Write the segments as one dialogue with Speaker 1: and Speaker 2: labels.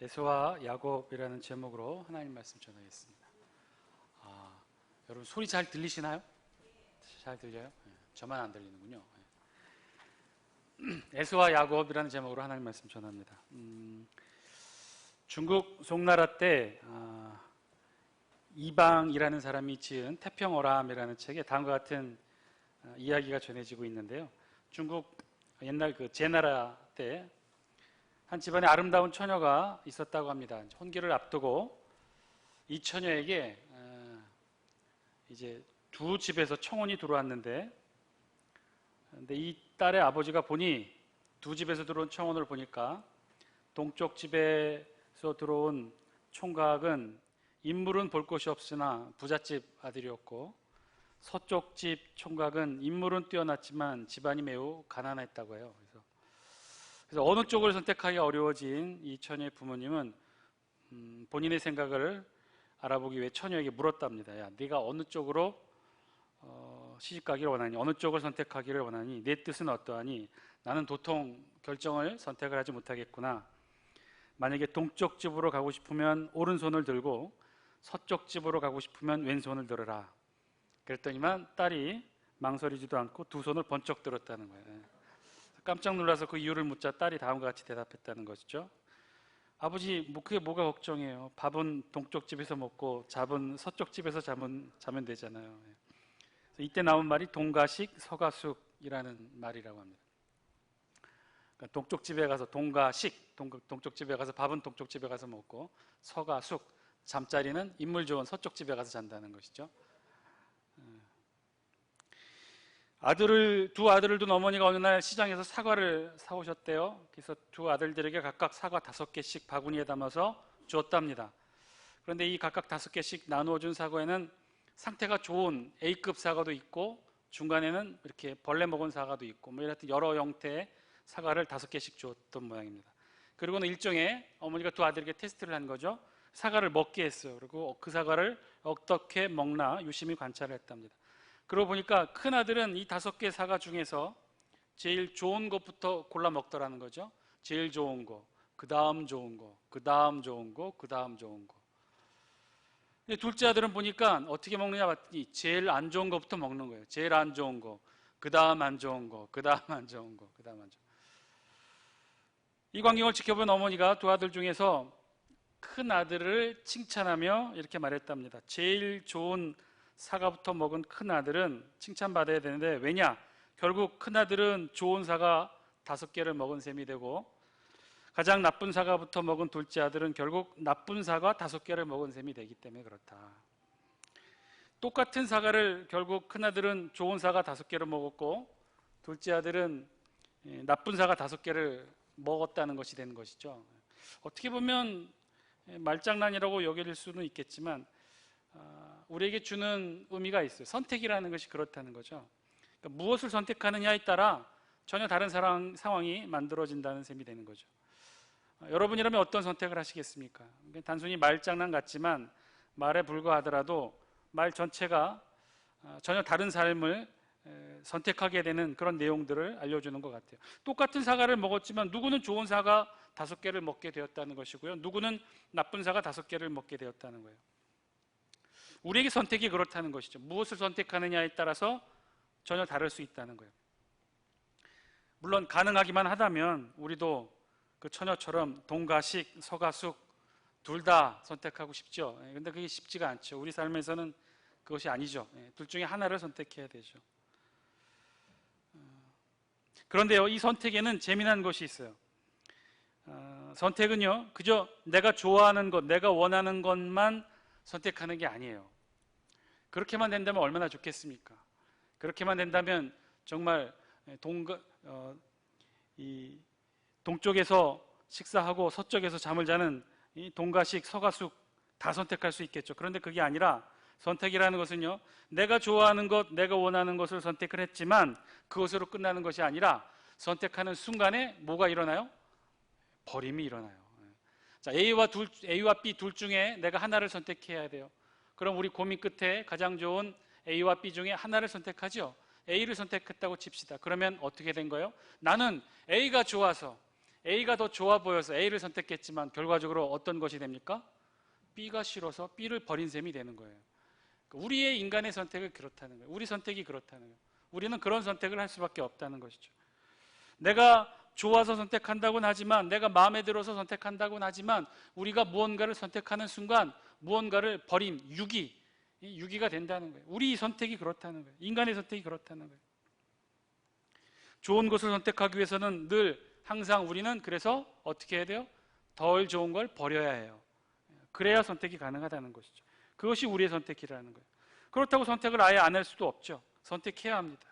Speaker 1: 에서와 야곱이라는 제목으로 하나님 말씀 전하겠습니다. 여러분 소리 잘 들리시나요? 잘 들려요? 저만 안 들리는군요. 에서와 야곱이라는 제목으로 하나님 말씀 전합니다. 중국 송나라 때 이방이라는 사람이 지은 태평어람이라는 책에 다음과 같은 이야기가 전해지고 있는데요. 중국 옛날 그 제나라 때 한 집안에 아름다운 처녀가 있었다고 합니다. 혼기를 앞두고 이 처녀에게 이제 두 집에서 청혼이 들어왔는데, 근데 이 딸의 아버지가 보니 두 집에서 들어온 청혼을 보니까 동쪽 집에서 들어온 총각은 인물은 볼 것이 없으나 부잣집 아들이었고, 서쪽 집 총각은 인물은 뛰어났지만 집안이 매우 가난했다고 해요. 그래서 어느 쪽을 선택하기가 어려워진 이 처녀의 부모님은 본인의 생각을 알아보기 위해 처녀에게 물었답니다. 야, 네가 어느 쪽으로 시집가기를 원하니? 어느 쪽을 선택하기를 원하니? 내 뜻은 어떠하니? 나는 도통 결정을 선택을 하지 못하겠구나. 만약에 동쪽 집으로 가고 싶으면 오른손을 들고 서쪽 집으로 가고 싶으면 왼손을 들어라. 그랬더니만 딸이 망설이지도 않고 두 손을 번쩍 들었다는 거예요. 깜짝 놀라서 그 이유를 묻자 딸이 다음과 같이 대답했다는 것이죠. 아버지, 그게 뭐가 걱정이에요? 밥은 동쪽 집에서 먹고 잡은 서쪽 집에서 자면 되잖아요. 이때 나온 말이 동가식 서가숙이라는 말이라고 합니다. 그러니까 동쪽 집에 가서 동가식, 동쪽 집에 가서 밥은 동쪽 집에 가서 먹고, 서가숙, 잠자리는 인물 좋은 서쪽 집에 가서 잔다는 것이죠. 두 아들을 둔 어머니가 어느 날 시장에서 사과를 사오셨대요. 그래서 두 아들들에게 각각 사과 5개씩 바구니에 담아서 주었답니다. 그런데 이 각각 5개씩 나누어 준 사과에는 상태가 좋은 A급 사과도 있고, 중간에는 이렇게 벌레 먹은 사과도 있고, 이렇게 여러 형태의 사과를 5개씩 주었던 모양입니다. 그리고는 일종의 어머니가 두 아들에게 테스트를 한 거죠. 사과를 먹게 했어요. 그리고 그 사과를 어떻게 먹나 유심히 관찰을 했답니다. 그러고 보니까 큰 아들은 이 5개 사과 중에서 제일 좋은 것부터 골라 먹더라는 거죠. 제일 좋은 거, 그 다음 좋은 거, 그 다음 좋은 거, 그 다음 좋은 거. 둘째 아들은 보니까 어떻게 먹느냐 봤더니 제일 안 좋은 것부터 먹는 거예요. 제일 안 좋은 거, 그 다음 안 좋은 거, 그 다음 안 좋은 거, 그 다음 안 좋은 거. 이 광경을 지켜본 어머니가 두 아들 중에서 큰 아들을 칭찬하며 이렇게 말했답니다. 제일 좋은 사과부터 먹은 큰 아들은 칭찬받아야 되는데, 왜냐? 결국 큰 아들은 좋은 사과 5개를 먹은 셈이 되고, 가장 나쁜 사과부터 먹은 둘째 아들은 결국 나쁜 사과 5개를 먹은 셈이 되기 때문에 그렇다. 똑같은 사과를 결국 큰 아들은 좋은 사과 5개를 먹었고, 둘째 아들은 나쁜 사과 5개를 먹었다는 것이 되는 것이죠. 어떻게 보면 말장난이라고 여길 수는 있겠지만 우리에게 주는 의미가 있어요. 선택이라는 것이 그렇다는 거죠. 그러니까 무엇을 선택하느냐에 따라 전혀 다른 상황이 만들어진다는 셈이 되는 거죠. 여러분이라면 어떤 선택을 하시겠습니까? 단순히 말장난 같지만 말에 불과하더라도 말 전체가 전혀 다른 삶을 선택하게 되는 그런 내용들을 알려주는 것 같아요. 똑같은 사과를 먹었지만 누구는 좋은 사과 5개를 먹게 되었다는 것이고요, 누구는 나쁜 사과 5개를 먹게 되었다는 거예요. 우리에게 선택이 그렇다는 것이죠. 무엇을 선택하느냐에 따라서 전혀 다를 수 있다는 거예요. 물론 가능하기만 하다면 우리도 그 처녀처럼 동가식, 서가숙 둘 다 선택하고 싶죠. 그런데 그게 쉽지가 않죠. 우리 삶에서는 그것이 아니죠. 둘 중에 하나를 선택해야 되죠. 그런데요, 이 선택에는 재미난 것이 있어요. 선택은요, 그저 내가 좋아하는 것, 내가 원하는 것만 선택하는 게 아니에요. 그렇게만 된다면 얼마나 좋겠습니까? 그렇게만 된다면 정말 동쪽에서 식사하고 서쪽에서 잠을 자는 이 동가식, 서가숙 다 선택할 수 있겠죠. 그런데 그게 아니라 선택이라는 것은요, 내가 좋아하는 것, 내가 원하는 것을 선택을 했지만 그것으로 끝나는 것이 아니라 선택하는 순간에 뭐가 일어나요? 버림이 일어나요. 자, A와 B 둘 중에 내가 하나를 선택해야 돼요. 그럼 우리 고민 끝에 가장 좋은 A와 B 중에 하나를 선택하죠. A를 선택했다고 칩시다. 그러면 어떻게 된 거예요? 나는 A가 좋아서 A가 더 좋아 보여서 A를 선택했지만 결과적으로 어떤 것이 됩니까? B가 싫어서 B를 버린 셈이 되는 거예요. 우리의 인간의 선택은 그렇다는 거예요. 우리 선택이 그렇다는 거예요. 우리는 그런 선택을 할 수밖에 없다는 것이죠. 내가 좋아서 선택한다고는 하지만, 내가 마음에 들어서 선택한다고는 하지만, 우리가 무언가를 선택하는 순간 무언가를 버린 유기가 된다는 거예요. 우리 선택이 그렇다는 거예요. 인간의 선택이 그렇다는 거예요. 좋은 것을 선택하기 위해서는 늘 항상 우리는 그래서 어떻게 해야 돼요? 덜 좋은 걸 버려야 해요. 그래야 선택이 가능하다는 것이죠. 그것이 우리의 선택이라는 거예요. 그렇다고 선택을 아예 안 할 수도 없죠. 선택해야 합니다.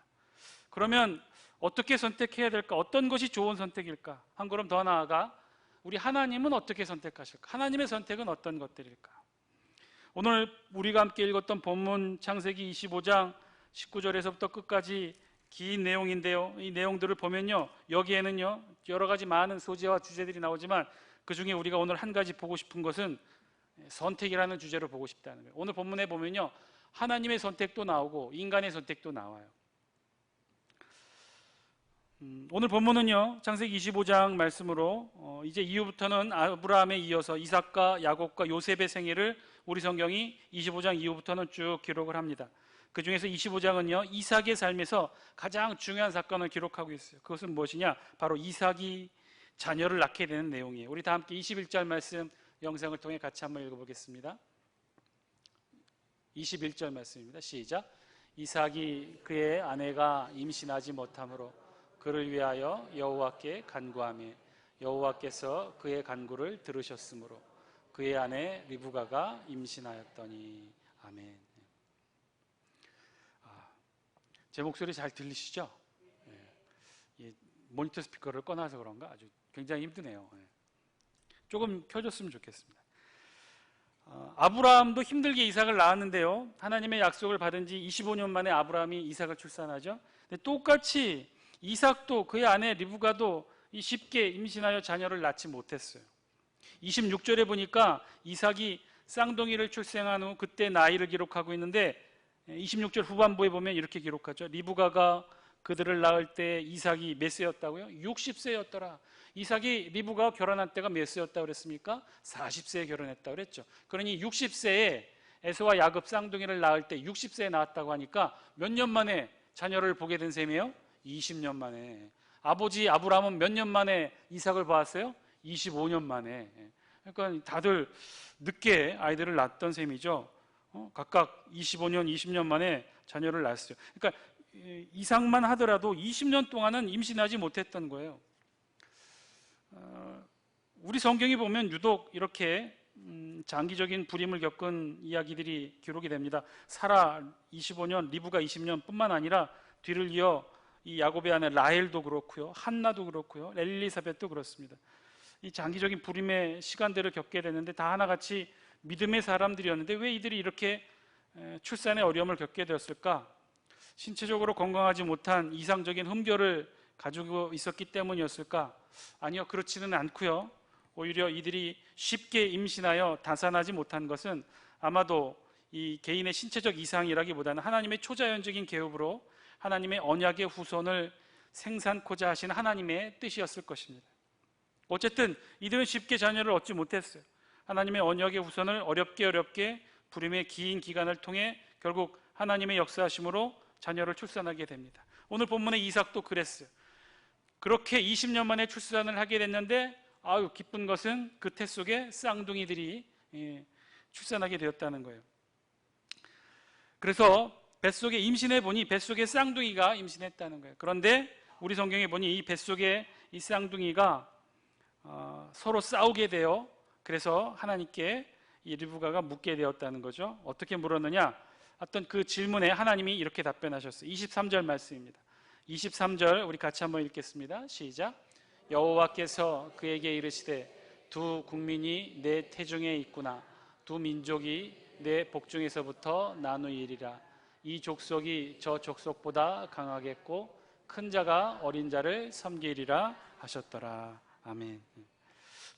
Speaker 1: 그러면 어떻게 선택해야 될까? 어떤 것이 좋은 선택일까? 한 걸음 더 나아가 우리 하나님은 어떻게 선택하실까? 하나님의 선택은 어떤 것들일까? 오늘 우리가 함께 읽었던 본문 창세기 25장 19절에서부터 끝까지 긴 내용인데요. 이 내용들을 보면요, 여기에는요 여러 가지 많은 소재와 주제들이 나오지만 그 중에 우리가 오늘 한 가지 보고 싶은 것은 선택이라는 주제로 보고 싶다는 거예요. 오늘 본문에 보면요, 하나님의 선택도 나오고 인간의 선택도 나와요. 오늘 본문은요, 창세기 25장 말씀으로 이제 이후부터는 아브라함에 이어서 이삭과 야곱과 요셉의 생애를 우리 성경이 25장 이후부터는 쭉 기록을 합니다. 그 중에서 25장은요, 이삭의 삶에서 가장 중요한 사건을 기록하고 있어요. 그것은 무엇이냐? 바로 이삭이 자녀를 낳게 되는 내용이에요. 우리 다 함께 21절 말씀 영상을 통해 같이 한번 읽어보겠습니다. 21절 말씀입니다. 시작. 이삭이 그의 아내가 임신하지 못함으로 그를 위하여 여호와께 간구하며 여호와께서 그의 간구를 들으셨으므로 그의 아내 리브가가 임신하였더니. 아멘. 제 목소리 잘 들리시죠? 모니터 스피커를 꺼놔서 그런가 아주 굉장히 힘드네요. 조금 켜줬으면 좋겠습니다. 아브라함도 힘들게 이삭을 낳았는데요, 하나님의 약속을 받은 지 25년 만에 아브라함이 이삭을 출산하죠. 근데 똑같이 이삭도 그의 아내 리브가도 쉽게 임신하여 자녀를 낳지 못했어요. 26절에 보니까 이삭이 쌍둥이를 출생한 후 그때 나이를 기록하고 있는데 26절 후반부에 보면 이렇게 기록하죠. 리브가가 그들을 낳을 때 이삭이 몇 세였다고요? 60세였더라. 이삭이 리브가와 결혼한 때가 몇 세였다고 그랬습니까? 40세에 결혼했다고 그랬죠. 그러니 60세에 에서와 야곱 쌍둥이를 낳을 때 60세에 낳았다고 하니까 몇 년 만에 자녀를 보게 된 셈이에요? 20년 만에. 아버지 아브라함은 몇 년 만에 이삭을 보았어요? 25년 만에. 그러니까 다들 늦게 아이들을 낳았던 셈이죠. 각각 25년, 20년 만에 자녀를 낳았어요. 그러니까 이삭만 하더라도 20년 동안은 임신하지 못했던 거예요. 우리 성경에 보면 유독 이렇게 장기적인 불임을 겪은 이야기들이 기록이 됩니다. 사라 25년, 리브가 20년 뿐만 아니라 뒤를 이어 이 야곱의 아내 라헬도 그렇고요, 한나도 그렇고요, 엘리사벳도 그렇습니다. 이 장기적인 불임의 시간들을 겪게 되는데 다 하나같이 믿음의 사람들이었는데 왜 이들이 이렇게 출산의 어려움을 겪게 되었을까? 신체적으로 건강하지 못한 이상적인 흠결을 가지고 있었기 때문이었을까? 아니요, 그렇지는 않고요. 오히려 이들이 쉽게 임신하여 다산하지 못한 것은 아마도 이 개인의 신체적 이상이라기보다는 하나님의 초자연적인 계획으로 하나님의 언약의 후손을 생산코자 하신 하나님의 뜻이었을 것입니다. 어쨌든 이들은 쉽게 자녀를 얻지 못했어요. 하나님의 언약의 후손을 어렵게 불임의 긴 기간을 통해 결국 하나님의 역사하심으로 자녀를 출산하게 됩니다. 오늘 본문의 이삭도 그랬어요. 그렇게 20년 만에 출산을 하게 됐는데 아유 기쁜 것은 그 태 속에 쌍둥이들이 출산하게 되었다는 거예요. 그래서 뱃속에 임신해 보니 뱃속에 쌍둥이가 임신했다는 거예요. 그런데 우리 성경에 보니 이 뱃속에 이 쌍둥이가 서로 싸우게 되어 그래서 하나님께 이 리브가가 묻게 되었다는 거죠. 어떻게 물었느냐? 어떤 그 질문에 하나님이 이렇게 답변하셨어요. 23절 말씀입니다. 23절 우리 같이 한번 읽겠습니다. 시작. 여호와께서 그에게 이르시되 두 국민이 내 태중에 있구나. 두 민족이 내 복중에서부터 나누이리라. 이 족속이 저 족속보다 강하겠고 큰 자가 어린 자를 섬기리라 하셨더라. 아멘.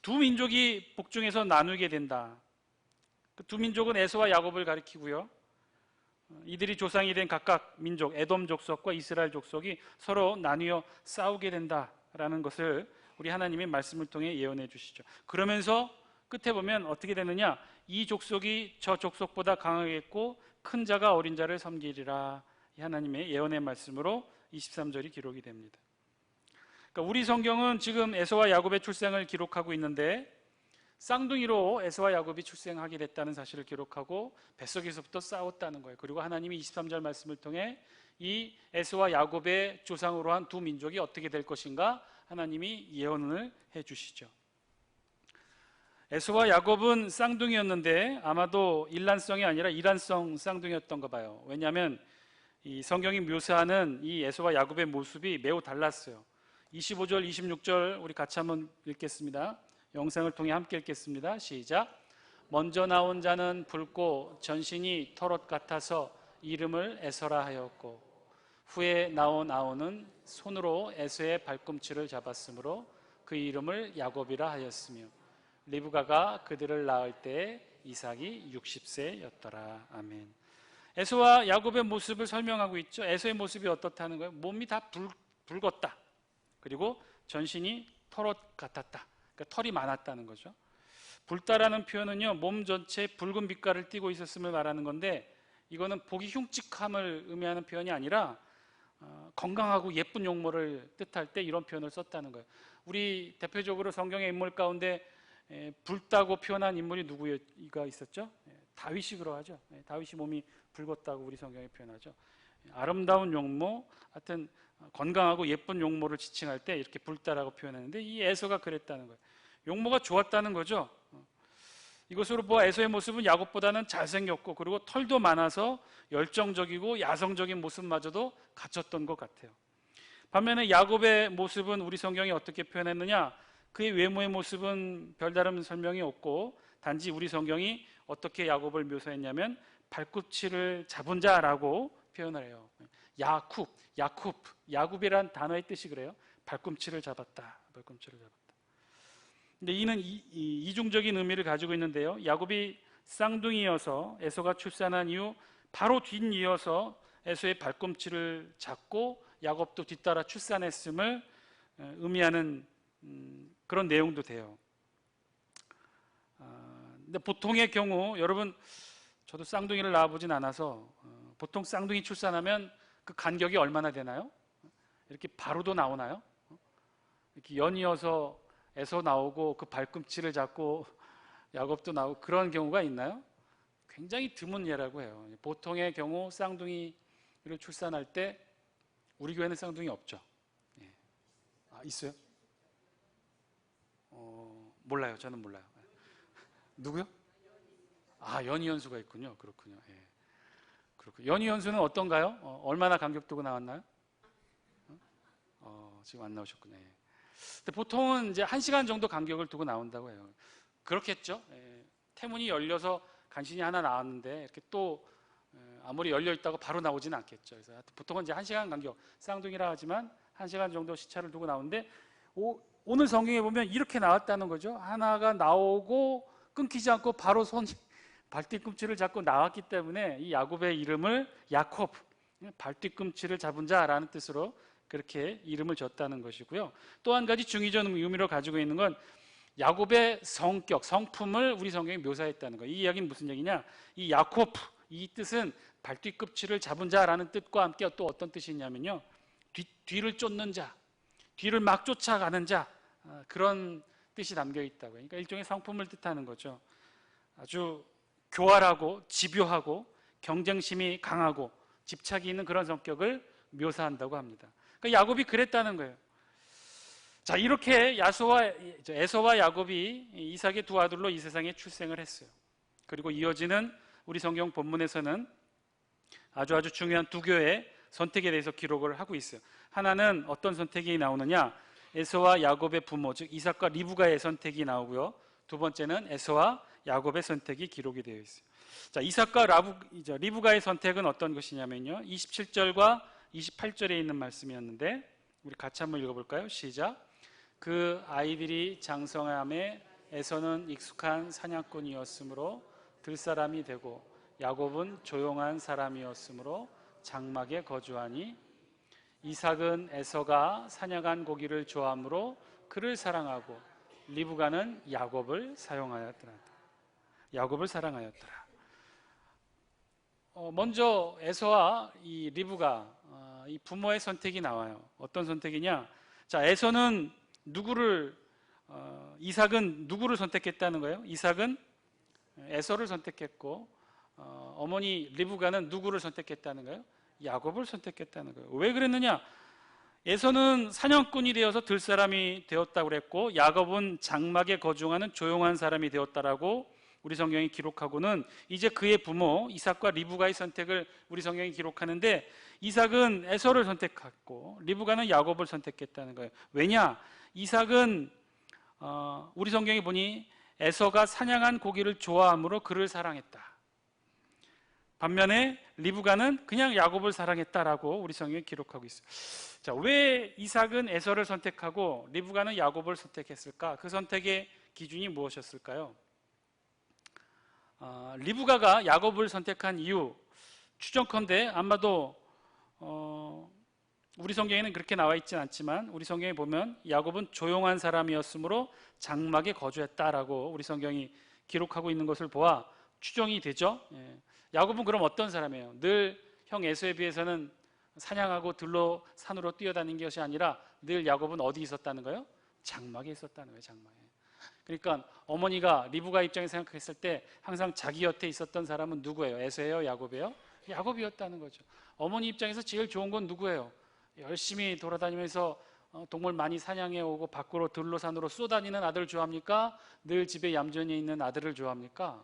Speaker 1: 두 민족이 복중에서 나누게 된다. 그 두 민족은 에서와 야곱을 가리키고요. 이들이 조상이 된 각각 민족, 에돔 족속과 이스라엘 족속이 서로 나뉘어 싸우게 된다라는 것을 우리 하나님의 말씀을 통해 예언해 주시죠. 그러면서 끝에 보면 어떻게 되느냐? 이 족속이 저 족속보다 강하겠고 큰 자가 어린 자를 섬기리라. 이 하나님의 예언의 말씀으로 23절이 기록이 됩니다. 그러니까 우리 성경은 지금 에서와 야곱의 출생을 기록하고 있는데 쌍둥이로 에서와 야곱이 출생하게 됐다는 사실을 기록하고 뱃속에서부터 싸웠다는 거예요. 그리고 하나님이 23절 말씀을 통해 이 에서와 야곱의 조상으로 한 두 민족이 어떻게 될 것인가 하나님이 예언을 해 주시죠. 에서와 야곱은 쌍둥이였는데 아마도 일란성이 아니라 이란성 쌍둥이였던가 봐요. 왜냐하면 이 성경이 묘사하는 이 에서와 야곱의 모습이 매우 달랐어요. 25절, 26절 우리 같이 한번 읽겠습니다. 영상을 통해 함께 읽겠습니다. 시작. 먼저 나온 자는 붉고 전신이 털옷 같아서 이름을 에서라 하였고 후에 나온 아우는 손으로 에서의 발꿈치를 잡았으므로 그 이름을 야곱이라 하였으며 리브가가 그들을 낳을 때 이삭이 60세였더라. 아멘. 에서와 야곱의 모습을 설명하고 있죠. 에서의 모습이 어떻다는 거예요? 몸이 다 붉었다. 그리고 전신이 털옷 같았다. 그러니까 털이 많았다는 거죠. 붉다라는 표현은요, 몸 전체에 붉은 빛깔을 띠고 있었음을 말하는 건데 이거는 보기 흉측함을 의미하는 표현이 아니라 건강하고 예쁜 용모를 뜻할 때 이런 표현을 썼다는 거예요. 우리 대표적으로 성경의 인물 가운데 붉다고 표현한 인물이 누구가 있었죠? 다윗이 그러하죠. 다윗이 몸이 붉었다고 우리 성경에 표현하죠. 아름다운 용모, 하여튼 건강하고 예쁜 용모를 지칭할 때 이렇게 붉다라고 표현했는데 이 에서가 그랬다는 거예요. 용모가 좋았다는 거죠. 이것으로 보아 에서의 모습은 야곱보다는 잘생겼고 그리고 털도 많아서 열정적이고 야성적인 모습마저도 갖췄던 것 같아요. 반면에 야곱의 모습은 우리 성경이 어떻게 표현했느냐? 그의 외모의 모습은 별다른 설명이 없고 단지 우리 성경이 어떻게 야곱을 묘사했냐면 발꿈치를 잡은 자라고 표현을 해요. 야굽이란 단어의 뜻이 그래요. 발꿈치를 잡았다. 발꿈치를 잡았다. 근데 이는 이중적인 의미를 가지고 있는데요. 야곱이 쌍둥이여서 에서가 출산한 이후 바로 뒤이어서 에서의 발꿈치를 잡고 야곱도 뒤따라 출산했음을 의미하는 그런 내용도 돼요. 근데 보통의 경우 여러분 저도 쌍둥이를 낳아보진 않아서 보통 쌍둥이 출산하면 그 간격이 얼마나 되나요? 이렇게 바로도 나오나요? 이렇게 연이어서 에서 나오고 그 발꿈치를 잡고 야곱도 나오고 그런 경우가 있나요? 굉장히 드문 예라고 해요. 보통의 경우 쌍둥이를 출산할 때 우리 교회는 쌍둥이 없죠. 예. 아, 있어요? 몰라요. 저는 몰라요. 누구요? 아, 연이연수가 있군요. 그렇군요. 예. 그렇군요. 연이연수는 어떤가요? 얼마나 간격 두고 나왔나요? 지금 안 나오셨군요. 예. 근데 보통은 이제 1시간 정도 간격을 두고 나온다고 해요. 그렇겠죠. 예. 태문이 열려서 간신히 하나 나왔는데 이렇게 또 아무리 열려 있다고 바로 나오지는 않겠죠. 그래서 보통은 이제 1시간 간격, 쌍둥이라 하지만 1시간 정도 시차를 두고 나오는데 오늘 성경에 보면 이렇게 나왔다는 거죠. 하나가 나오고 끊기지 않고 바로 발뒤꿈치를 잡고 나왔기 때문에 이 야곱의 이름을 야콥, 발뒤꿈치를 잡은 자라는 뜻으로 그렇게 이름을 줬다는 것이고요. 또 한 가지 중의적 의미로 가지고 있는 건 야곱의 성격, 성품을 우리 성경이 묘사했다는 거예요. 이 이야기는 무슨 얘기냐? 이 야콥, 이 뜻은 발뒤꿈치를 잡은 자라는 뜻과 함께 또 어떤 뜻이 있냐면요. 뒤를 쫓는 자, 뒤를 막 쫓아가는 자, 그런 뜻이 담겨 있다고요. 그러니까 일종의 성품을 뜻하는 거죠. 아주 교활하고 집요하고 경쟁심이 강하고 집착이 있는 그런 성격을 묘사한다고 합니다. 그러니까 야곱이 그랬다는 거예요. 자, 이렇게 에서와 야곱이 이삭의 두 아들로 이 세상에 출생을 했어요. 그리고 이어지는 우리 성경 본문에서는 아주 중요한 두 교의 선택에 대해서 기록을 하고 있어요. 하나는 어떤 선택이 나오느냐? 에서와 야곱의 부모, 즉 이삭과 리브가의 선택이 나오고요. 두 번째는 에서와 야곱의 선택이 기록이 되어 있어요. 자, 이삭과 리브가의 선택은 어떤 것이냐면요. 27절과 28절에 있는 말씀이었는데 우리 같이 한번 읽어볼까요? 시작. 그 아이들이 장성함에 에서는 익숙한 사냥꾼이었으므로 들사람이 되고 야곱은 조용한 사람이었으므로 장막에 거주하니 이삭은 에서가 사냥한 고기를 좋아하므로 그를 사랑하고 리브가는 야곱을 사용하였더라. 야곱을 사랑하였더라. 먼저 에서와 이 리브가 이 부모의 선택이 나와요. 어떤 선택이냐? 자, 에서는 이삭은 누구를 선택했다는 거예요? 이삭은 에서를 선택했고, 어머니 리브가는 누구를 선택했다는 거예요? 야곱을 선택했다는 거예요. 왜 그랬느냐? 에서는 사냥꾼이 되어서 들사람이 되었다고 그랬고, 야곱은 장막에 거주하는 조용한 사람이 되었다라고 우리 성경이 기록하고는 이제 그의 부모 이삭과 리브가의 선택을 우리 성경이 기록하는데, 이삭은 에서를 선택했고 리브가는 야곱을 선택했다는 거예요. 왜냐? 이삭은 우리 성경에 보니 에서가 사냥한 고기를 좋아함으로 그를 사랑했다. 반면에 리브가는 그냥 야곱을 사랑했다라고 우리 성경에 기록하고 있어요. 자, 왜 이삭은 에서를 선택하고 리브가는 야곱을 선택했을까? 그 선택의 기준이 무엇이었을까요? 리브가가 야곱을 선택한 이유, 추정컨대 아마도 우리 성경에는 그렇게 나와 있진 않지만 우리 성경에 보면 야곱은 조용한 사람이었으므로 장막에 거주했다라고 우리 성경이 기록하고 있는 것을 보아 추정이 되죠. 야곱은 그럼 어떤 사람이에요? 늘 형 에서에 비해서는 사냥하고 들로 산으로 뛰어다니는 것이 아니라 늘 야곱은 어디 있었다는 거예요? 장막에 있었다는 거예요. 장막에. 그러니까 어머니가 리브가 입장에서 생각했을 때 항상 자기 곁에 있었던 사람은 누구예요? 에서예요? 야곱이에요? 야곱이었다는 거죠. 어머니 입장에서 제일 좋은 건 누구예요? 열심히 돌아다니면서 동물 많이 사냥해 오고 밖으로 들로 산으로 쏘다니는 아들을 좋아합니까? 늘 집에 얌전히 있는 아들을 좋아합니까?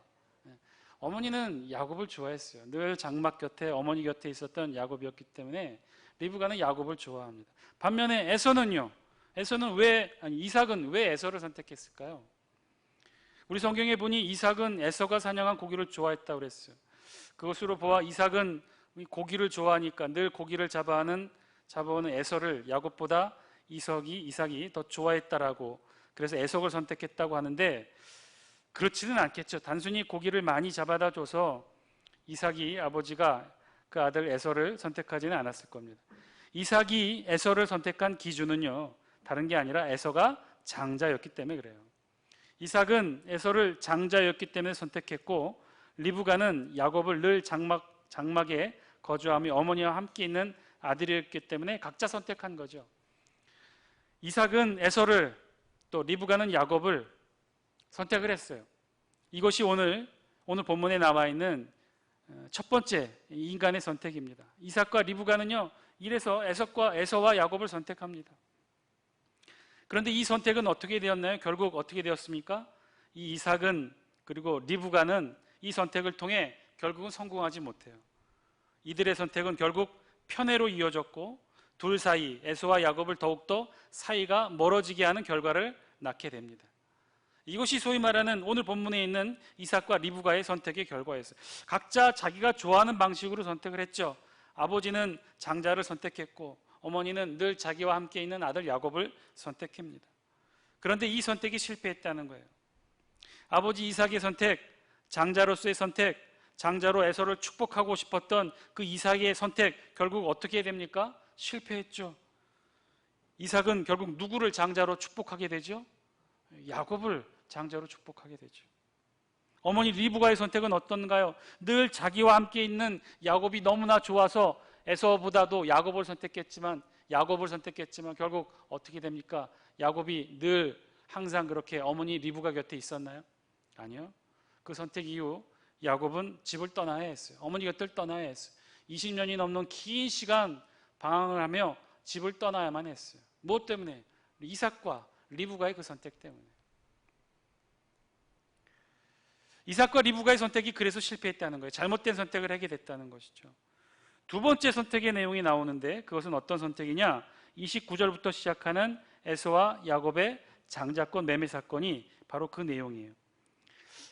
Speaker 1: 어머니는 야곱을 좋아했어요. 늘 장막 곁에 어머니 곁에 있었던 야곱이었기 때문에 리브가는 야곱을 좋아합니다. 반면에 이삭은 왜 에서를 선택했을까요? 우리 성경에 보니 이삭은 에서가 사냥한 고기를 좋아했다고 그랬어요. 그것으로 보아 이삭은 고기를 좋아하니까 늘 고기를 잡아오는 에서를 야곱보다 이삭이 더 좋아했다라고, 그래서 에석을 선택했다고 하는데 그렇지는 않겠죠. 단순히 고기를 많이 잡아다 줘서 이삭이 아버지가 그 아들 에서를 선택하지는 않았을 겁니다. 이삭이 에서를 선택한 기준은요, 다른 게 아니라 에서가 장자였기 때문에 그래요. 이삭은 에서를 장자였기 때문에 선택했고, 리브가는 야곱을 늘 장막에 거주하며 어머니와 함께 있는 아들이었기 때문에 각자 선택한 거죠. 이삭은 에서를, 또 리브가는 야곱을 선택을 했어요. 이것이 오늘 본문에 나와 있는 첫 번째 인간의 선택입니다. 이삭과 리브가는요, 이래서 에서와 야곱을 선택합니다. 그런데 이 선택은 어떻게 되었나요? 결국 어떻게 되었습니까? 이 이삭은, 그리고 리브가는 이 선택을 통해 결국은 성공하지 못해요. 이들의 선택은 결국 편애로 이어졌고, 둘 사이 에서와 야곱을 더욱더 사이가 멀어지게 하는 결과를 낳게 됩니다. 이것이 소위 말하는 오늘 본문에 있는 이삭과 리브가의 선택의 결과였어요. 각자 자기가 좋아하는 방식으로 선택을 했죠. 아버지는 장자를 선택했고, 어머니는 늘 자기와 함께 있는 아들 야곱을 선택합니다. 그런데 이 선택이 실패했다는 거예요. 아버지 이삭의 선택, 장자로서의 선택, 장자로 에서를 축복하고 싶었던 그 이삭의 선택, 결국 어떻게 됩니까? 실패했죠. 이삭은 결국 누구를 장자로 축복하게 되죠? 야곱을 장자로 축복하게 되죠. 어머니 리브가의 선택은 어떤가요? 늘 자기와 함께 있는 야곱이 너무나 좋아서 에서보다도 야곱을 선택했지만 결국 어떻게 됩니까? 야곱이 늘 항상 그렇게 어머니 리브가 곁에 있었나요? 아니요. 그 선택 이후 야곱은 집을 떠나야 했어요. 어머니 곁을 떠나야 했어요. 20년이 넘는 긴 시간 방황을 하며 집을 떠나야만 했어요. 무엇 때문에? 이삭과 리브가의 그 선택 때문에. 이삭과 리브가의 선택이 그래서 실패했다는 거예요. 잘못된 선택을 하게 됐다는 것이죠. 두 번째 선택의 내용이 나오는데 그것은 어떤 선택이냐? 29절부터 시작하는 에서와 야곱의 장자권 매매 사건이 바로 그 내용이에요.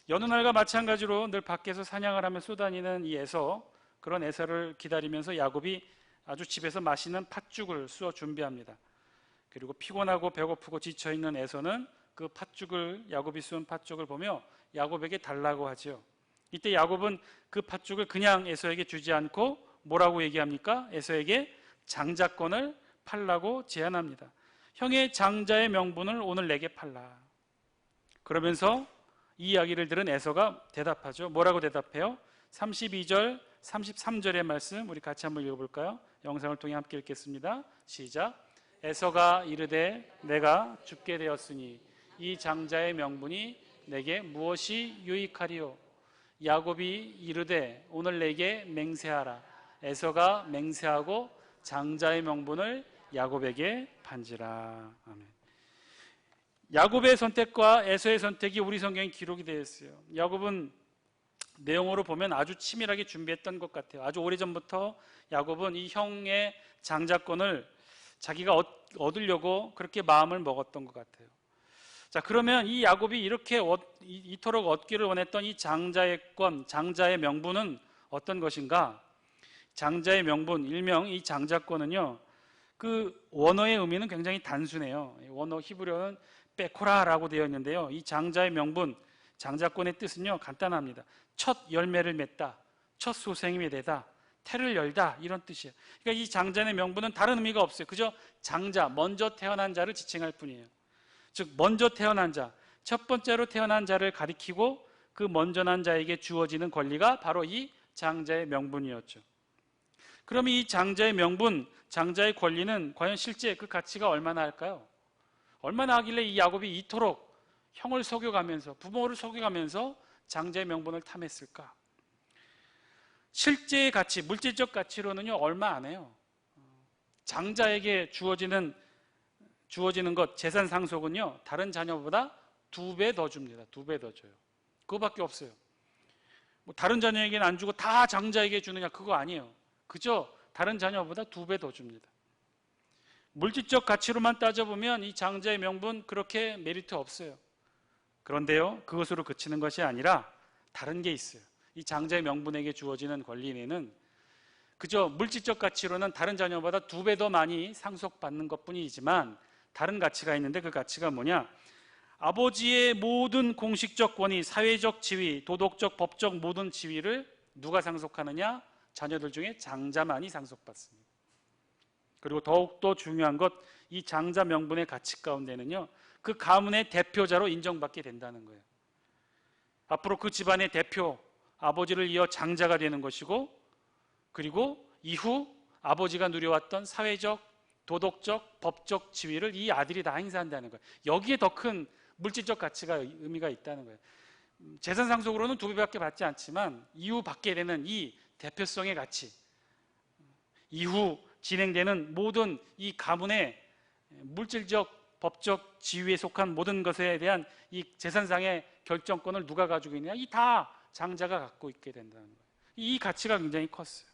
Speaker 1: 여느 날과 마찬가지로 늘 밖에서 사냥을 하며 쏘다니는 이 에서, 그런 에서를 기다리면서 야곱이 아주 집에서 맛있는 팥죽을 쑤어 준비합니다. 그리고 피곤하고 배고프고 지쳐있는 에서는 그 야곱이 쑤은 팥죽을 보며 야곱에게 달라고 하죠. 이때 야곱은 그 팥죽을 그냥 에서에게 주지 않고 뭐라고 얘기합니까? 에서에게 장자권을 팔라고 제안합니다. 형의 장자의 명분을 오늘 내게 팔라. 그러면서 이 이야기를 들은 에서가 대답하죠. 뭐라고 대답해요? 32절, 33절의 말씀 우리 같이 한번 읽어볼까요? 영상을 통해 함께 읽겠습니다. 시작. 에서가 이르되 내가 죽게 되었으니 이 장자의 명분이 내게 무엇이 유익하리요? 야곱이 이르되 오늘 내게 맹세하라. 에서가 맹세하고 장자의 명분을 야곱에게 판지라. 아멘. 야곱의 선택과 에서의 선택이 우리 성경에 기록이 되어 있어요. 야곱은 내용으로 보면 아주 치밀하게 준비했던 것 같아요. 아주 오래전부터 야곱은 이 형의 장자권을 자기가 얻으려고 그렇게 마음을 먹었던 것 같아요. 자, 그러면 이 야곱이 이렇게 이토록 얻기를 원했던 이 장자의 권, 장자의 명분은 어떤 것인가? 장자의 명분, 일명 이 장자권은요, 그 원어의 의미는 굉장히 단순해요. 원어 히브리어는 베코라라고 되어 있는데요. 이 장자의 명분, 장자권의 뜻은요, 간단합니다. 첫 열매를 맺다, 첫 소생이 되다, 태를 열다, 이런 뜻이에요. 그러니까 이 장자의 명분은 다른 의미가 없어요. 그저 장자, 먼저 태어난 자를 지칭할 뿐이에요. 즉 먼저 태어난 자, 첫 번째로 태어난 자를 가리키고 그 먼저 난 자에게 주어지는 권리가 바로 이 장자의 명분이었죠. 그럼 이 장자의 명분, 장자의 권리는 과연 실제 그 가치가 얼마나 할까요? 얼마나 하길래 이 야곱이 이토록 형을 속여가면서, 부모를 속여가면서 장자의 명분을 탐했을까? 실제의 가치, 물질적 가치로는요, 얼마 안 해요. 장자에게 주어지는 것, 재산 상속은요, 다른 자녀보다 2배 더 줍니다. 2배 더 줘요. 그거밖에 없어요. 뭐 다른 자녀에게는 안 주고 다 장자에게 주느냐, 그거 아니에요. 그저 다른 자녀보다 2배 더 줍니다. 물질적 가치로만 따져보면 이 장자의 명분 그렇게 메리트 없어요. 그런데요, 그것으로 그치는 것이 아니라 다른 게 있어요. 이 장자의 명분에게 주어지는 권리는 그저 물질적 가치로는 다른 자녀보다 2배 더 많이 상속받는 것뿐이지만 다른 가치가 있는데 그 가치가 뭐냐? 아버지의 모든 공식적 권위, 사회적 지위, 도덕적, 법적 모든 지위를 누가 상속하느냐? 자녀들 중에 장자만이 상속받습니다. 그리고 더욱더 중요한 것, 이 장자 명분의 가치 가운데는요, 그 가문의 대표자로 인정받게 된다는 거예요. 앞으로 그 집안의 대표, 아버지를 이어 장자가 되는 것이고, 그리고 이후 아버지가 누려왔던 사회적, 도덕적, 법적 지위를 이 아들이 다 행사한다는 거예요. 여기에 더 큰 물질적 가치가 의미가 있다는 거예요. 재산 상속으로는 2배밖에 받지 않지만 이후 받게 되는 이 대표성의 가치, 이후 진행되는 모든 이 가문의 물질적, 법적 지위에 속한 모든 것에 대한 이 재산상의 결정권을 누가 가지고 있느냐? 이 다 장자가 갖고 있게 된다는 거예요. 이 가치가 굉장히 컸어요.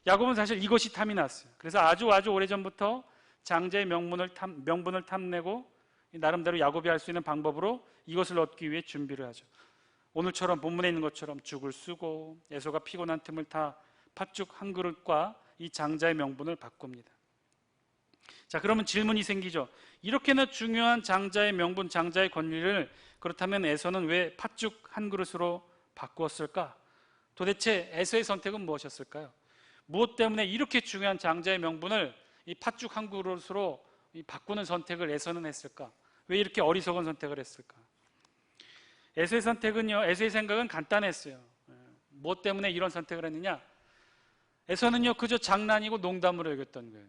Speaker 1: 야곱은 사실 이것이 탐이 났어요. 그래서 아주 오래전부터 장자의 명분을 탐내고 나름대로 야곱이 할 수 있는 방법으로 이것을 얻기 위해 준비를 하죠. 오늘처럼 본문에 있는 것처럼 죽을 쓰고 에서가 피곤한 틈을 타 팥죽 한 그릇과 이 장자의 명분을 바꿉니다. 자, 그러면 질문이 생기죠. 이렇게나 중요한 장자의 명분, 장자의 권리를 그렇다면 에서는 왜 팥죽 한 그릇으로 바꾸었을까? 도대체 에서의 선택은 무엇이었을까요? 무엇 때문에 이렇게 중요한 장자의 명분을 이 팥죽 한 그릇으로 바꾸는 선택을 에서는 했을까? 왜 이렇게 어리석은 선택을 했을까? 에서의 선택은요, 에서의 생각은 간단했어요. 무엇 때문에 이런 선택을 했느냐? 에서는요, 그저 장난이고 농담으로 여겼던 거예요.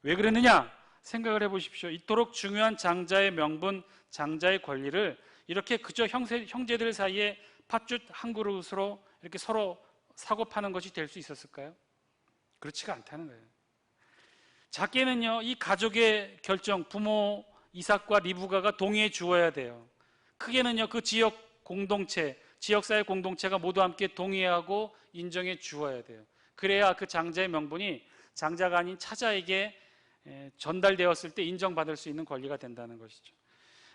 Speaker 1: 왜 그랬느냐? 생각을 해보십시오. 이토록 중요한 장자의 명분, 장자의 권리를 이렇게 그저 형제들 사이에 팥죽 한 그릇으로 이렇게 서로 사고 파는 것이 될 수 있었을까요? 그렇지가 않다는 거예요. 작게는요, 이 가족의 결정, 부모 이삭과 리브가가 동의해 주어야 돼요. 크게는요, 그 지역 공동체, 지역사회 공동체가 모두 함께 동의하고 인정해 주어야 돼요. 그래야 그 장자의 명분이 장자가 아닌 차자에게 전달되었을 때 인정받을 수 있는 권리가 된다는 것이죠.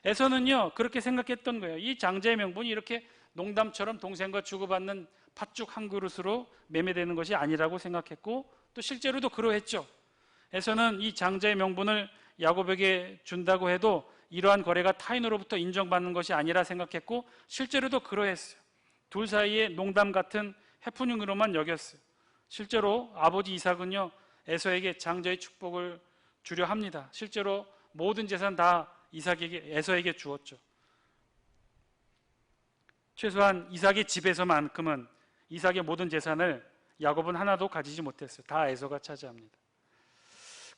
Speaker 1: 에서는요, 그렇게 생각했던 거예요. 이 장자의 명분이 이렇게 농담처럼 동생과 주고받는 팥죽 한 그릇으로 매매되는 것이 아니라고 생각했고, 또 실제로도 그러했죠. 에서는 이 장자의 명분을 야곱에게 준다고 해도 이러한 거래가 타인으로부터 인정받는 것이 아니라 생각했고, 실제로도 그러했어요. 둘 사이에 농담 같은 해프닝으로만 여겼어요. 실제로 아버지 이삭은요, 에서에게 장자의 축복을 주려 합니다. 실제로 모든 재산 다 에서에게 주었죠. 최소한 이삭의 집에서만큼은 이삭의 모든 재산을 야곱은 하나도 가지지 못했어요. 다 에서가 차지합니다.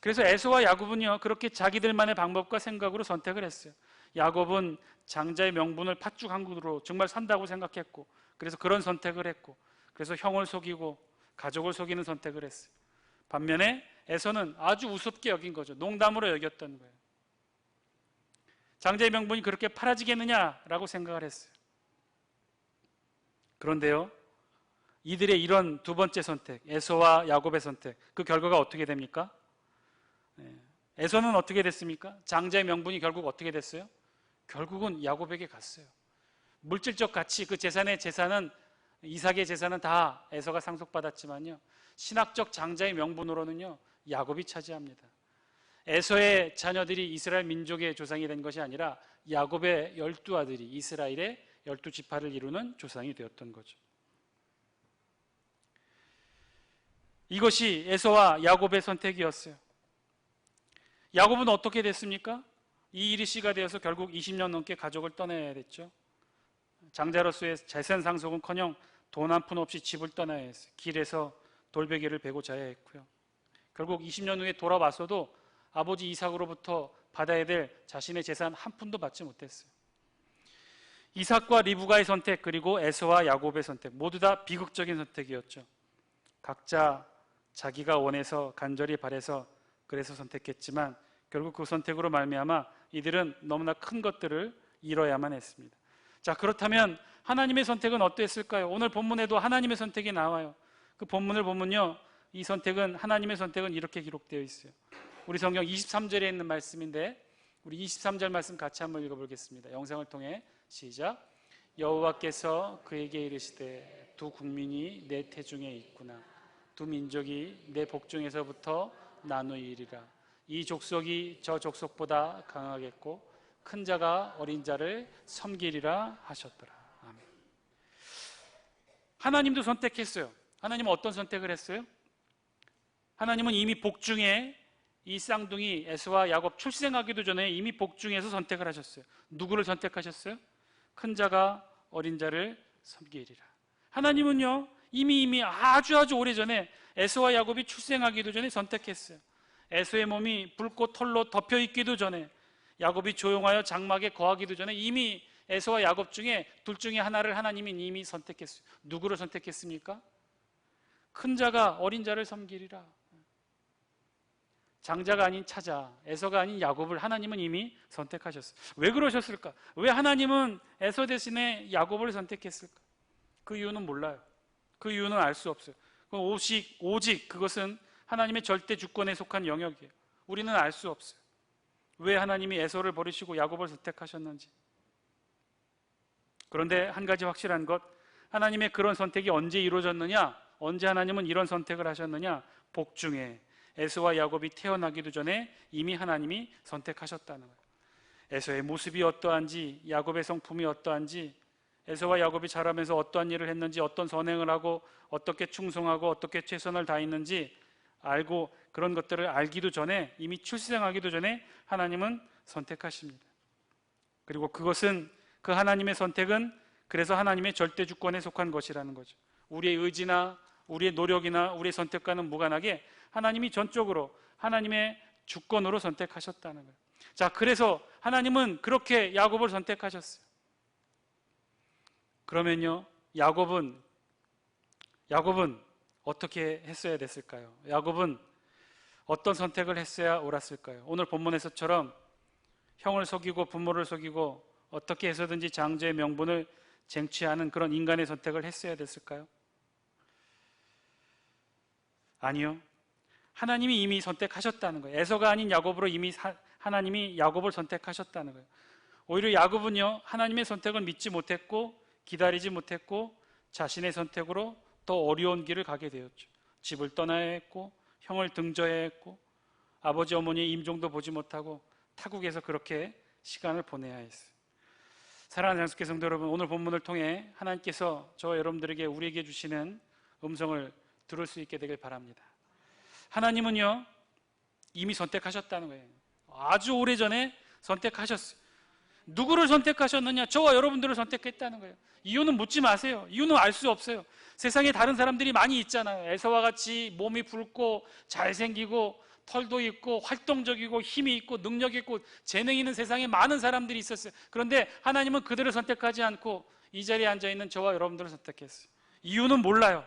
Speaker 1: 그래서 에서와 야곱은요, 그렇게 자기들만의 방법과 생각으로 선택을 했어요. 야곱은 장자의 명분을 팥죽 한 그릇으로 정말 산다고 생각했고, 그래서 그런 선택을 했고, 그래서 형을 속이고 가족을 속이는 선택을 했어요. 반면에 에서는 아주 우습게 여긴 거죠. 농담으로 여겼던 거예요. 장자의 명분이 그렇게 팔아지겠느냐라고 생각을 했어요. 그런데요, 이들의 이런 두 번째 선택, 에서와 야곱의 선택, 그 결과가 어떻게 됩니까? 에서는 어떻게 됐습니까? 장자의 명분이 결국 어떻게 됐어요? 결국은 야곱에게 갔어요. 물질적 가치, 그 재산은 이삭의 재산은 다 에서가 상속받았지만요, 신학적 장자의 명분으로는요, 야곱이 차지합니다. 에서의 자녀들이 이스라엘 민족의 조상이 된 것이 아니라 야곱의 12아들이 이스라엘의 12지파를 이루는 조상이 되었던 거죠. 이것이 에서와 야곱의 선택이었어요. 야곱은 어떻게 됐습니까? 이 일이 씨가 되어서 결국 20년 넘게 가족을 떠나야 됐죠. 장자로서의 재산 상속은커녕 돈 한 푼 없이 집을 떠나야 했어요. 길에서 돌베개를 베고 자야 했고요. 결국 20년 후에 돌아왔어도 아버지 이삭으로부터 받아야 될 자신의 재산 한 푼도 받지 못했어요. 이삭과 리브가의 선택, 그리고 에서와 야곱의 선택, 모두 다 비극적인 선택이었죠. 각자 자기가 원해서 간절히 바래서 그래서 선택했지만 결국 그 선택으로 말미암아 이들은 너무나 큰 것들을 잃어야만 했습니다. 자, 그렇다면 하나님의 선택은 어땠을까요? 오늘 본문에도 하나님의 선택이 나와요. 그 본문을 보면요, 이 선택은, 하나님의 선택은 이렇게 기록되어 있어요. 우리 성경 23절에 있는 말씀인데 우리 23절 말씀 같이 한번 읽어보겠습니다. 영상을 통해 시작. 여호와께서 그에게 이르시되 두 국민이 내 태중에 있구나. 두 민족이 내 복중에서부터 나누이리라. 이 족속이 저 족속보다 강하겠고 큰 자가 어린 자를 섬기리라 하셨더라. 아멘. 하나님도 선택했어요. 하나님은 어떤 선택을 했어요? 하나님은 이미 복중에 이 쌍둥이 에서와 야곱 출생하기도 전에 이미 복중에서 선택을 하셨어요. 누구를 선택하셨어요? 큰 자가 어린 자를 섬기리라. 하나님은요, 이미 아주 오래전에 에서와 야곱이 출생하기도 전에 선택했어요. 에서의 몸이 붉고 털로 덮여 있기도 전에, 야곱이 조용하여 장막에 거하기도 전에 이미 에서와 야곱 중에 둘 중에 하나를 하나님이 이미 선택했어요. 누구를 선택했습니까? 큰 자가 어린 자를 섬기리라. 장자가 아닌 차자, 에서가 아닌 야곱을 하나님은 이미 선택하셨어요. 왜 그러셨을까? 왜 하나님은 에서 대신에 야곱을 선택했을까? 그 이유는 몰라요. 그 이유는 알 수 없어요. 오직 그것은 하나님의 절대 주권에 속한 영역이에요. 우리는 알 수 없어요. 왜 하나님이 에서를 버리시고 야곱을 선택하셨는지. 그런데 한 가지 확실한 것, 하나님의 그런 선택이 언제 이루어졌느냐? 언제 하나님은 이런 선택을 하셨느냐? 복중에 에서와 야곱이 태어나기도 전에 이미 하나님이 선택하셨다는 거예요. 에서의 모습이 어떠한지, 야곱의 성품이 어떠한지, 에서와 야곱이 자라면서 어떠한 일을 했는지, 어떤 선행을 하고 어떻게 충성하고 어떻게 최선을 다했는지 알고, 그런 것들을 알기도 전에, 이미 출생하기도 전에 하나님은 선택하십니다. 그리고 그것은, 그 하나님의 선택은 그래서 하나님의 절대 주권에 속한 것이라는 거죠. 우리의 의지나 우리의 노력이나 우리의 선택과는 무관하게 하나님이 전적으로 하나님의 주권으로 선택하셨다는 거예요. 자, 그래서 하나님은 그렇게 야곱을 선택하셨어요. 그러면요, 야곱은 어떻게 했어야 됐을까요? 야곱은 어떤 선택을 했어야 옳았을까요? 오늘 본문에서처럼 형을 속이고 부모를 속이고 어떻게 해서든지 장자의 명분을 쟁취하는 그런 인간의 선택을 했어야 됐을까요? 아니요. 하나님이 이미 선택하셨다는 거예요. 에서가 아닌 야곱으로 이미 하나님이 야곱을 선택하셨다는 거예요. 오히려 야곱은요, 하나님의 선택을 믿지 못했고 기다리지 못했고 자신의 선택으로 더 어려운 길을 가게 되었죠. 집을 떠나야 했고 형을 등져야 했고 아버지 어머니의 임종도 보지 못하고 타국에서 그렇게 시간을 보내야 했어요. 사랑하는 장수교 성도 여러분, 오늘 본문을 통해 하나님께서 저와 여러분들에게, 우리에게 주시는 음성을 들을 수 있게 되길 바랍니다. 하나님은요, 이미 선택하셨다는 거예요. 아주 오래전에 선택하셨어요. 누구를 선택하셨느냐? 저와 여러분들을 선택했다는 거예요. 이유는 묻지 마세요. 이유는 알 수 없어요. 세상에 다른 사람들이 많이 있잖아요. 에서와 같이 몸이 붉고 잘생기고 털도 있고 활동적이고 힘이 있고 능력이 있고 재능이 있는 세상에 많은 사람들이 있었어요. 그런데 하나님은 그들을 선택하지 않고 이 자리에 앉아있는 저와 여러분들을 선택했어요. 이유는 몰라요.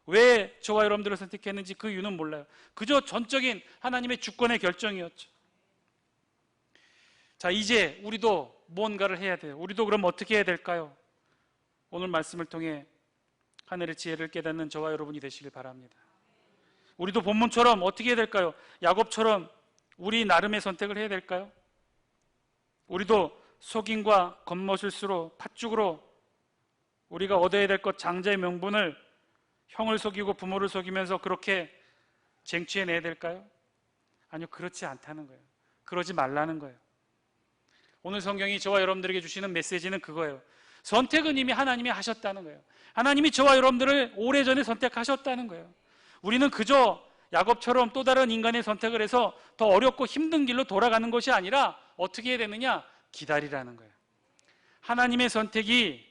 Speaker 1: 왜 저와 여러분들을 선택했는지 그 이유는 몰라요. 그저 전적인 하나님의 주권의 결정이었죠. 자, 이제 우리도 뭔가를 해야 돼요. 우리도 그럼 어떻게 해야 될까요? 오늘 말씀을 통해 하늘의 지혜를 깨닫는 저와 여러분이 되시길 바랍니다. 우리도 본문처럼 어떻게 해야 될까요? 야곱처럼 우리 나름의 선택을 해야 될까요? 우리도 속임과 겉모술수로 팥죽으로 우리가 얻어야 될 것 장자의 명분을 형을 속이고 부모를 속이면서 그렇게 쟁취해내야 될까요? 아니요, 그렇지 않다는 거예요. 그러지 말라는 거예요. 오늘 성경이 저와 여러분들에게 주시는 메시지는 그거예요. 선택은 이미 하나님이 하셨다는 거예요. 하나님이 저와 여러분들을 오래전에 선택하셨다는 거예요. 우리는 그저 야곱처럼 또 다른 인간의 선택을 해서 더 어렵고 힘든 길로 돌아가는 것이 아니라 어떻게 해야 되느냐? 기다리라는 거예요. 하나님의 선택이,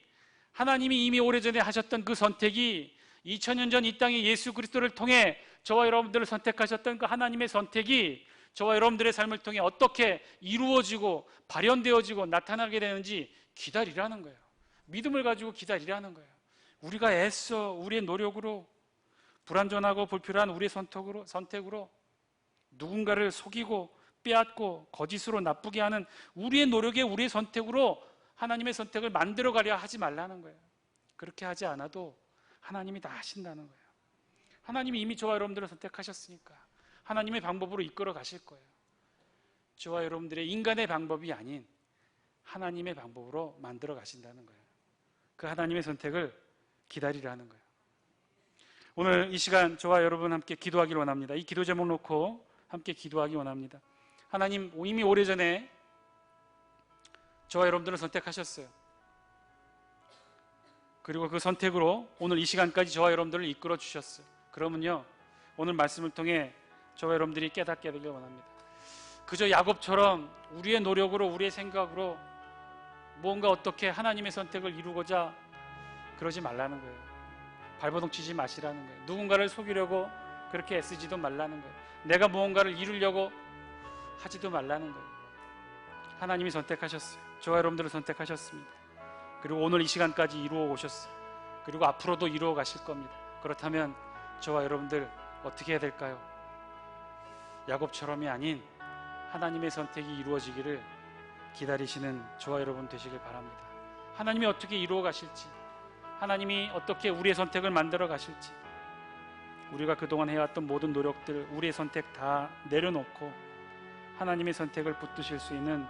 Speaker 1: 하나님이 이미 오래전에 하셨던 그 선택이 2000년 전 이 땅에 예수 그리스도를 통해 저와 여러분들을 선택하셨던 그 하나님의 선택이 저와 여러분들의 삶을 통해 어떻게 이루어지고 발현되어지고 나타나게 되는지 기다리라는 거예요. 믿음을 가지고 기다리라는 거예요. 우리가 애써 우리의 노력으로 불완전하고 불필요한 우리의 선택으로 누군가를 속이고 빼앗고 거짓으로 나쁘게 하는 우리의 노력에 우리의 선택으로 하나님의 선택을 만들어가려 하지 말라는 거예요. 그렇게 하지 않아도 하나님이 다 하신다는 거예요. 하나님이 이미 저와 여러분들을 선택하셨으니까 하나님의 방법으로 이끌어 가실 거예요. 저와 여러분들의 인간의 방법이 아닌 하나님의 방법으로 만들어 가신다는 거예요. 그 하나님의 선택을 기다리라는 거예요. 오늘 이 시간 저와 여러분 함께 기도하기를 원합니다. 이 기도 제목 놓고 함께 기도하기 원합니다. 하나님 이미 오래전에 저와 여러분들을 선택하셨어요. 그리고 그 선택으로 오늘 이 시간까지 저와 여러분들을 이끌어 주셨어요. 그러면요, 오늘 말씀을 통해 저와 여러분들이 깨닫게 되길 원합니다. 그저 야곱처럼 우리의 노력으로 우리의 생각으로 뭔가 어떻게 하나님의 선택을 이루고자 그러지 말라는 거예요. 발버둥 치지 마시라는 거예요. 누군가를 속이려고 그렇게 애쓰지도 말라는 거예요. 내가 무언가를 이루려고 하지도 말라는 거예요. 하나님이 선택하셨어요. 저와 여러분들을 선택하셨습니다. 그리고 오늘 이 시간까지 이루어 오셨어요. 그리고 앞으로도 이루어 가실 겁니다. 그렇다면 저와 여러분들 어떻게 해야 될까요? 야곱처럼이 아닌 하나님의 선택이 이루어지기를 기다리시는 저와 여러분 되시길 바랍니다. 하나님이 어떻게 이루어 가실지, 하나님이 어떻게 우리의 선택을 만들어 가실지, 우리가 그동안 해왔던 모든 노력들, 우리의 선택 다 내려놓고 하나님의 선택을 붙드실 수 있는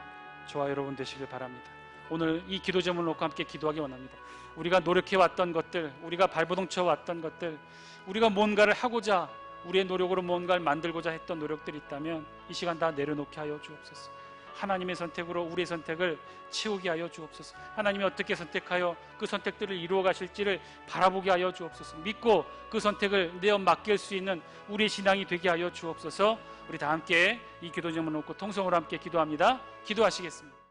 Speaker 1: 저와 여러분 되시길 바랍니다. 오늘 이 기도 제목을 놓고 함께 기도하기 원합니다. 우리가 노력해왔던 것들, 우리가 발버둥 쳐왔던 것들, 우리가 뭔가를 하고자 우리의 노력으로 뭔가를 만들고자 했던 노력들이 있다면 이 시간 다 내려놓게 하여 주옵소서. 하나님의 선택으로 우리의 선택을 채우게 하여 주옵소서. 하나님이 어떻게 선택하여 그 선택들을 이루어 가실지를 바라보게 하여 주옵소서. 믿고 그 선택을 내어 맡길 수 있는 우리의 신앙이 되게 하여 주옵소서. 우리 다 함께 이 기도 제목을 놓고 통성으로 함께 기도합니다. 기도하시겠습니다.